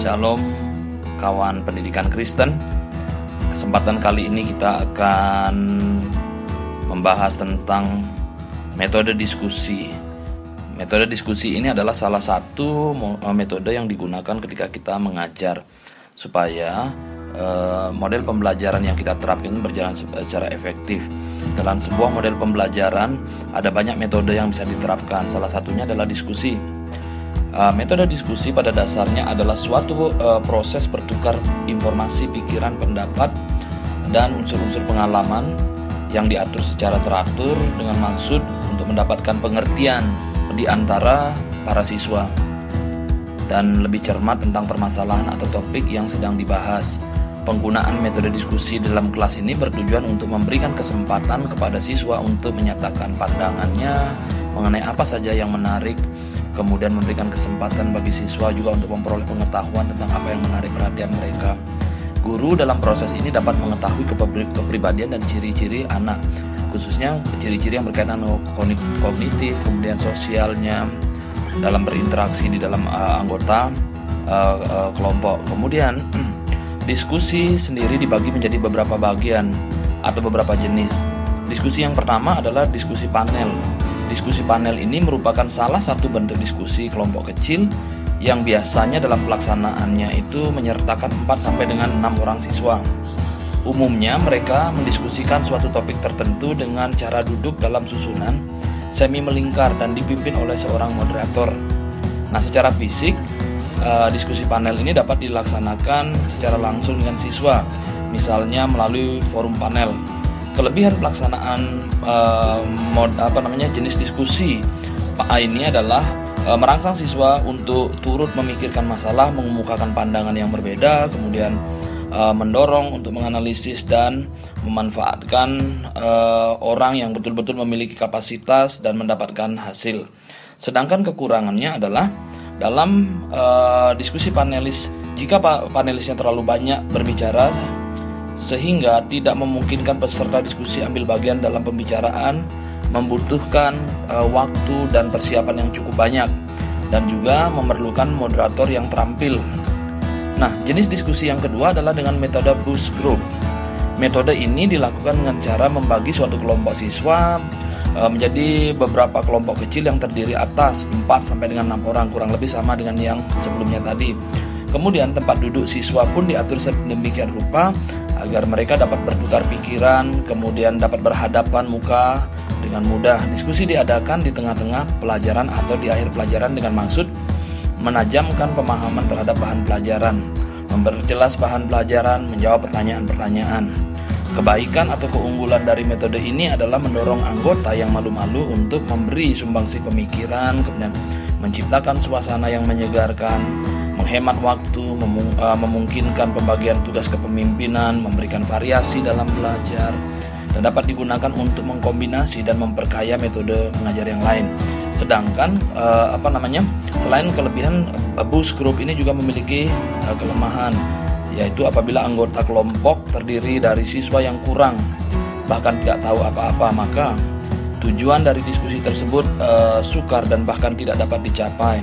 Shalom kawan pendidikan Kristen. Kesempatan kali ini kita akan membahas tentang metode diskusi. Metode diskusi ini adalah salah satu metode yang digunakan ketika kita mengajar supaya model pembelajaran yang kita terapkan berjalan secara efektif. Dalam sebuah model pembelajaran ada banyak metode yang bisa diterapkan. Salah satunya adalah diskusi. Metode diskusi pada dasarnya adalah suatu proses bertukar informasi, pikiran, pendapat, dan unsur-unsur pengalaman yang diatur secara teratur dengan maksud untuk mendapatkan pengertian di antara para siswa dan lebih cermat tentang permasalahan atau topik yang sedang dibahas. Penggunaan metode diskusi dalam kelas ini bertujuan untuk memberikan kesempatan kepada siswa untuk menyatakan pandangannya mengenai apa saja yang menarik, kemudian memberikan kesempatan bagi siswa juga untuk memperoleh pengetahuan tentang apa yang menarik perhatian mereka. Guru dalam proses ini dapat mengetahui kepribadian dan ciri-ciri anak, khususnya ciri-ciri yang berkaitan dengan kognitif, kemudian sosialnya dalam berinteraksi di dalam anggota kelompok. Kemudian diskusi sendiri dibagi menjadi beberapa bagian atau beberapa jenis. Diskusi yang pertama adalah diskusi panel. Diskusi panel ini merupakan salah satu bentuk diskusi kelompok kecil yang biasanya dalam pelaksanaannya itu menyertakan 4 sampai dengan 6 orang siswa. Umumnya mereka mendiskusikan suatu topik tertentu dengan cara duduk dalam susunan semi melingkar dan dipimpin oleh seorang moderator. Nah, secara fisik diskusi panel ini dapat dilaksanakan secara langsung dengan siswa, misalnya melalui forum panel. Kelebihan pelaksanaan jenis diskusi ini adalah merangsang siswa untuk turut memikirkan masalah, mengemukakan pandangan yang berbeda, kemudian mendorong untuk menganalisis dan memanfaatkan orang yang betul-betul memiliki kapasitas dan mendapatkan hasil. Sedangkan kekurangannya adalah dalam diskusi panelis, jika panelisnya terlalu banyak berbicara sehingga tidak memungkinkan peserta diskusi ambil bagian dalam pembicaraan, membutuhkan waktu dan persiapan yang cukup banyak, dan juga memerlukan moderator yang terampil. Nah, jenis diskusi yang kedua adalah dengan metode boost group. Metode ini dilakukan dengan cara membagi suatu kelompok siswa menjadi beberapa kelompok kecil yang terdiri atas 4 sampai dengan 6 orang, kurang lebih sama dengan yang sebelumnya tadi. Kemudian tempat duduk siswa pun diatur sedemikian rupa agar mereka dapat bertukar pikiran, kemudian dapat berhadapan muka dengan mudah. Diskusi diadakan di tengah-tengah pelajaran atau di akhir pelajaran dengan maksud menajamkan pemahaman terhadap bahan pelajaran, memperjelas bahan pelajaran, menjawab pertanyaan-pertanyaan. Kebaikan atau keunggulan dari metode ini adalah mendorong anggota yang malu-malu untuk memberi sumbangsi pemikiran, kemudian menciptakan suasana yang menyegarkan, menghemat waktu, memungkinkan pembagian tugas kepemimpinan, memberikan variasi dalam belajar, dan dapat digunakan untuk mengkombinasi dan memperkaya metode mengajar yang lain. Sedangkan selain kelebihan, boost group ini juga memiliki kelemahan, yaitu apabila anggota kelompok terdiri dari siswa yang kurang bahkan tidak tahu apa-apa, maka tujuan dari diskusi tersebut sukar dan bahkan tidak dapat dicapai.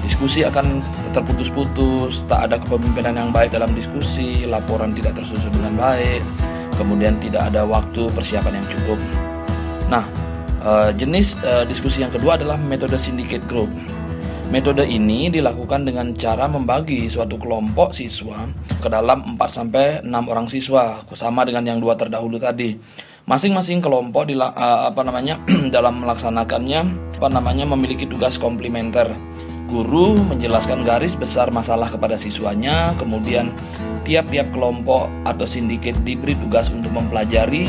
Diskusi akan terputus-putus, tak ada kepemimpinan yang baik dalam diskusi, laporan tidak tersusun dengan baik, kemudian tidak ada waktu persiapan yang cukup. Nah, jenis diskusi yang kedua adalah metode syndicate group. Metode ini dilakukan dengan cara membagi suatu kelompok siswa ke dalam 4 sampai 6 orang siswa, sama dengan yang 2 terdahulu tadi. Masing-masing kelompok dalam melaksanakannya memiliki tugas komplementer. Guru menjelaskan garis besar masalah kepada siswanya, kemudian tiap-tiap kelompok atau sindiket diberi tugas untuk mempelajari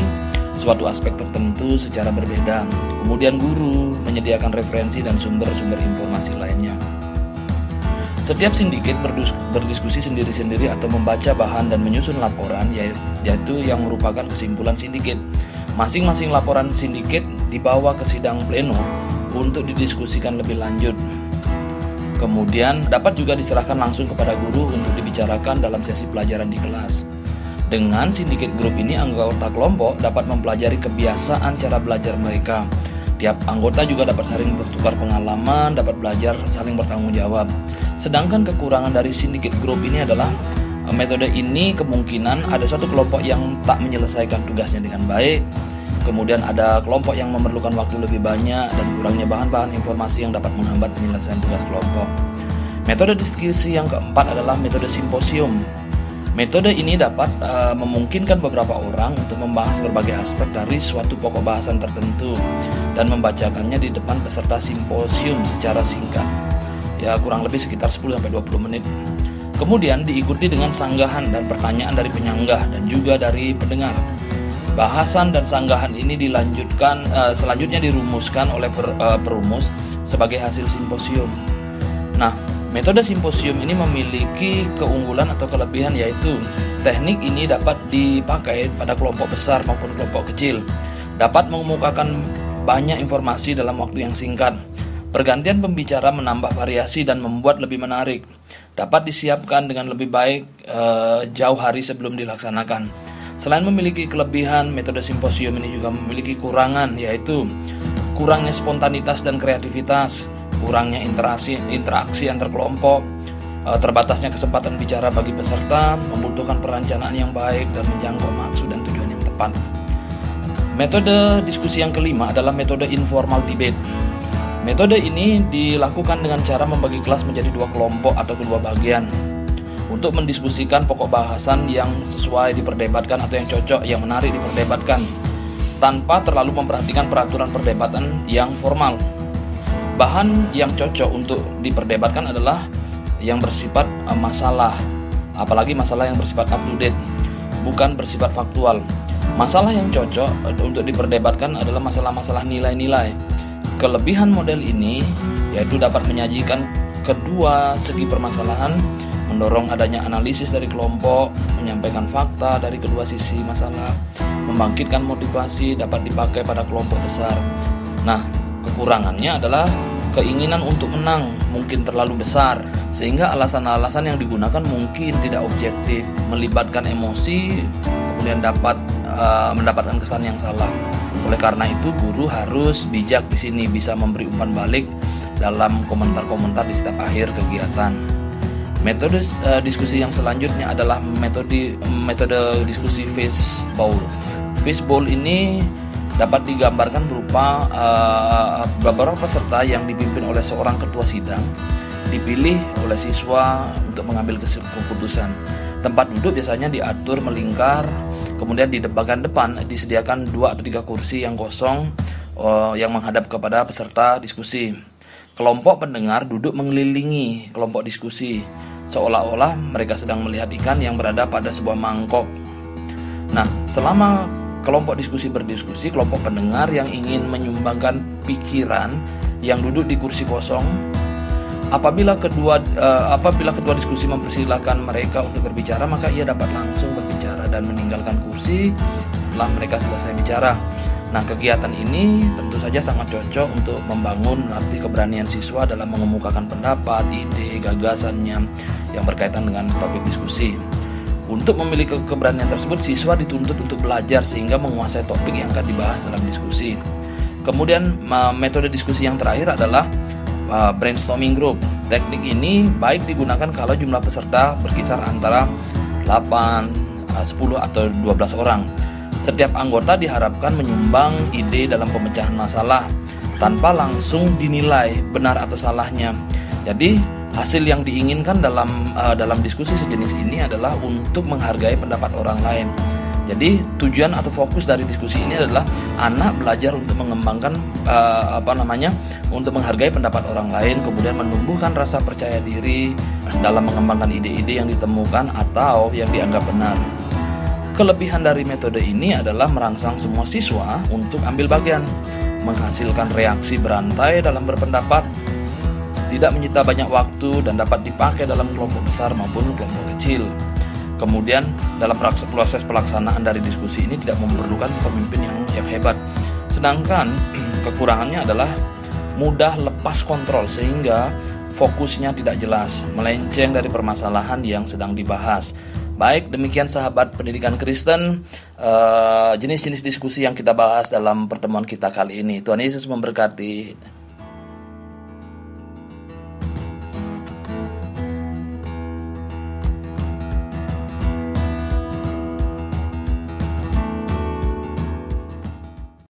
suatu aspek tertentu secara berbeda. Kemudian guru menyediakan referensi dan sumber-sumber informasi lainnya. Setiap sindiket berdiskusi sendiri-sendiri atau membaca bahan dan menyusun laporan, yaitu yang merupakan kesimpulan sindiket. Masing-masing laporan sindiket dibawa ke sidang pleno untuk didiskusikan lebih lanjut. Kemudian dapat juga diserahkan langsung kepada guru untuk dibicarakan dalam sesi pelajaran di kelas. Dengan syndicate group ini, anggota kelompok dapat mempelajari kebiasaan cara belajar mereka. Tiap anggota juga dapat saling bertukar pengalaman, dapat belajar saling bertanggung jawab. Sedangkan kekurangan dari syndicate group ini adalah metode ini kemungkinan ada suatu kelompok yang tak menyelesaikan tugasnya dengan baik, kemudian ada kelompok yang memerlukan waktu lebih banyak, dan kurangnya bahan-bahan informasi yang dapat menghambat penyelesaian tugas kelompok. Metode diskusi yang keempat adalah metode simposium. Metode ini dapat memungkinkan beberapa orang untuk membahas berbagai aspek dari suatu pokok bahasan tertentu dan membacakannya di depan peserta simposium secara singkat, ya kurang lebih sekitar 10-20 menit. Kemudian diikuti dengan sanggahan dan pertanyaan dari penyanggah dan juga dari pendengar. Bahasan dan sanggahan ini dilanjutkan selanjutnya dirumuskan oleh perumus sebagai hasil simposium. Nah, metode simposium ini memiliki keunggulan atau kelebihan, yaitu teknik ini dapat dipakai pada kelompok besar maupun kelompok kecil, dapat mengemukakan banyak informasi dalam waktu yang singkat. Pergantian pembicara menambah variasi dan membuat lebih menarik. Dapat disiapkan dengan lebih baik jauh hari sebelum dilaksanakan. Selain memiliki kelebihan, metode simposium ini juga memiliki kurangan, yaitu kurangnya spontanitas dan kreativitas, kurangnya interaksi antar kelompok, terbatasnya kesempatan bicara bagi peserta, membutuhkan perencanaan yang baik dan menjangkau maksud dan tujuan yang tepat. Metode diskusi yang kelima adalah metode informal debate. Metode ini dilakukan dengan cara membagi kelas menjadi dua kelompok atau kedua bagian untuk mendiskusikan pokok bahasan yang sesuai diperdebatkan atau yang cocok, yang menarik diperdebatkan, tanpa terlalu memperhatikan peraturan perdebatan yang formal. Bahan yang cocok untuk diperdebatkan adalah yang bersifat masalah, apalagi masalah yang bersifat up to date, bukan bersifat faktual. Masalah yang cocok untuk diperdebatkan adalah masalah-masalah nilai-nilai. Kelebihan model ini yaitu dapat menyajikan kedua segi permasalahan, mendorong adanya analisis dari kelompok, menyampaikan fakta dari kedua sisi masalah, membangkitkan motivasi, dapat dipakai pada kelompok besar. Nah, kekurangannya adalah keinginan untuk menang mungkin terlalu besar, sehingga alasan-alasan yang digunakan mungkin tidak objektif, melibatkan emosi, kemudian dapat mendapatkan kesan yang salah. Oleh karena itu, guru harus bijak di sini, bisa memberi umpan balik dalam komentar-komentar di setiap akhir kegiatan. Metode diskusi yang selanjutnya adalah metode diskusi fishbowl. Fishbowl ini dapat digambarkan berupa beberapa peserta yang dipimpin oleh seorang ketua sidang, dipilih oleh siswa untuk mengambil keputusan. Tempat duduk biasanya diatur melingkar, kemudian di bagian depan disediakan 2 atau 3 kursi yang kosong yang menghadap kepada peserta diskusi. Kelompok pendengar duduk mengelilingi kelompok diskusi, seolah-olah mereka sedang melihat ikan yang berada pada sebuah mangkok. Nah, selama kelompok diskusi berdiskusi, kelompok pendengar yang ingin menyumbangkan pikiran yang duduk di kursi kosong, apabila kedua diskusi mempersilahkan mereka untuk berbicara, maka ia dapat langsung berbicara dan meninggalkan kursi setelah mereka selesai bicara. Nah, kegiatan ini tentu saja sangat cocok untuk membangun melatih keberanian siswa dalam mengemukakan pendapat, ide, gagasannya yang berkaitan dengan topik diskusi. Untuk memiliki keberanian tersebut, siswa dituntut untuk belajar sehingga menguasai topik yang akan dibahas dalam diskusi. Kemudian metode diskusi yang terakhir adalah brainstorming group. Teknik ini baik digunakan kalau jumlah peserta berkisar antara 8, 10 atau 12 orang. Setiap anggota diharapkan menyumbang ide dalam pemecahan masalah tanpa langsung dinilai benar atau salahnya. Jadi hasil yang diinginkan dalam diskusi sejenis ini adalah untuk menghargai pendapat orang lain. Jadi tujuan atau fokus dari diskusi ini adalah anak belajar untuk mengembangkan untuk menghargai pendapat orang lain, kemudian menumbuhkan rasa percaya diri dalam mengembangkan ide-ide yang ditemukan atau yang dianggap benar. Kelebihan dari metode ini adalah merangsang semua siswa untuk ambil bagian, menghasilkan reaksi berantai dalam berpendapat, tidak menyita banyak waktu dan dapat dipakai dalam kelompok besar maupun kelompok kecil. Kemudian dalam proses pelaksanaan dari diskusi ini tidak memerlukan pemimpin yang hebat. Sedangkan kekurangannya adalah mudah lepas kontrol sehingga fokusnya tidak jelas, melenceng dari permasalahan yang sedang dibahas. Baik, demikian sahabat pendidikan Kristen, jenis-jenis diskusi yang kita bahas dalam pertemuan kita kali ini. Tuhan Yesus memberkati.